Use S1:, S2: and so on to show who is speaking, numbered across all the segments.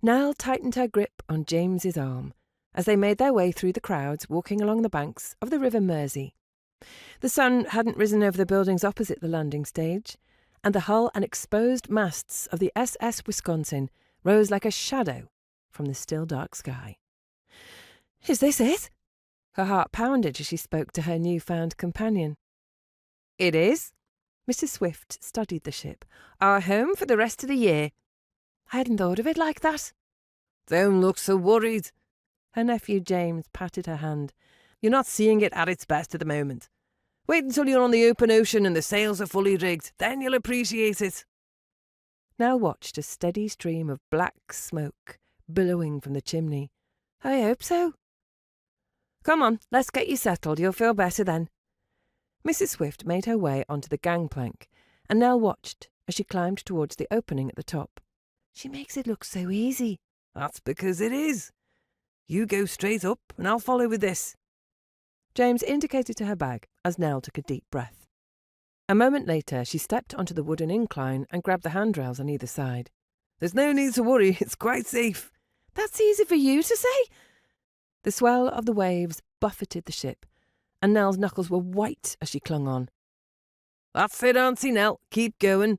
S1: Nell tightened her grip on James's arm as they made their way through the crowds walking along the banks of the River Mersey. The sun hadn't risen over the buildings opposite the landing stage, and the hull and exposed masts of the SS Wisconsin rose like a shadow from the still dark sky. "Is this it?" Her heart pounded as she spoke to her new-found companion. "It is." Mrs. Swift studied the ship. "Our home for the rest of the year." "I hadn't thought of it like that." "Don't look so worried." Her nephew James patted her hand. "You're not seeing it at its best at the moment. Wait until you're on the open ocean and the sails are fully rigged. Then you'll appreciate it." Nell watched a steady stream of black smoke billowing from the chimney. "I hope so." "Come on, let's get you settled. You'll feel better then." Mrs. Swift made her way onto the gangplank, and Nell watched as she climbed towards the opening at the top. "She makes it look so easy." "That's because it is. You go straight up, and I'll follow with this." James indicated to her bag as Nell took a deep breath. A moment later, she stepped onto the wooden incline and grabbed the handrails on either side. "There's no need to worry. It's quite safe." "That's easy for you to say." The swell of the waves buffeted the ship, and Nell's knuckles were white as she clung on. "That's it, Auntie Nell. Keep going."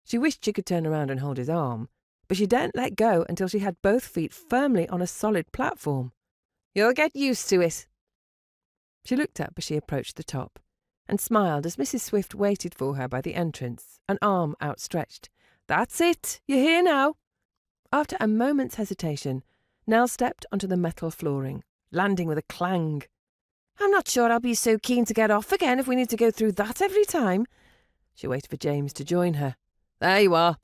S1: She wished she could turn around and hold his arm, but she daren't let go until she had both feet firmly on a solid platform. "You'll get used to it." She looked up as she approached the top, and smiled as Mrs. Swift waited for her by the entrance, an arm outstretched. "That's it. You're here now." After a moment's hesitation, Nell stepped onto the metal flooring, landing with a clang. "I'm not sure I'll be so keen to get off again if we need to go through that every time." She waited for James to join her. "There you are."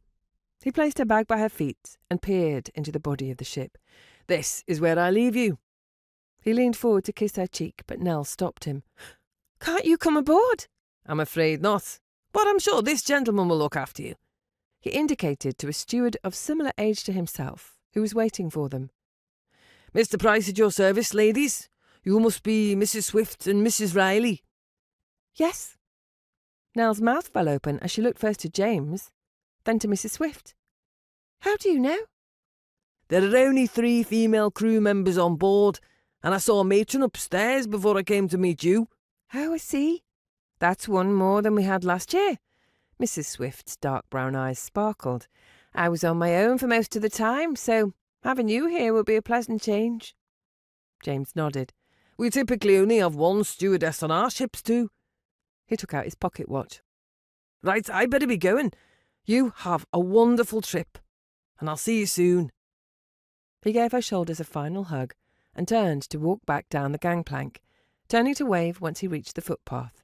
S1: He placed her bag by her feet and peered into the body of the ship. "This is where I leave you." He leaned forward to kiss her cheek, but Nell stopped him. "Can't you come aboard?" "I'm afraid not, but I'm sure this gentleman will look after you." He indicated to a steward of similar age to himself, who was waiting for them. "Mr. Price at your service, ladies. You must be Mrs. Swift and Mrs. Riley." "Yes." Nell's mouth fell open as she looked first to James, then to Mrs. Swift. "How do you know?" "There are only 3 female crew members on board, and I saw a matron upstairs before I came to meet you." "Oh, I see. That's one more than we had last year." Mrs. Swift's dark brown eyes sparkled. "I was on my own for most of the time, so having you here will be a pleasant change." James nodded. "We typically only have 1 stewardess on our ships too." He took out his pocket watch. "Right, I better be going. You have a wonderful trip, and I'll see you soon." He gave her shoulders a final hug and turned to walk back down the gangplank, turning to wave once he reached the footpath.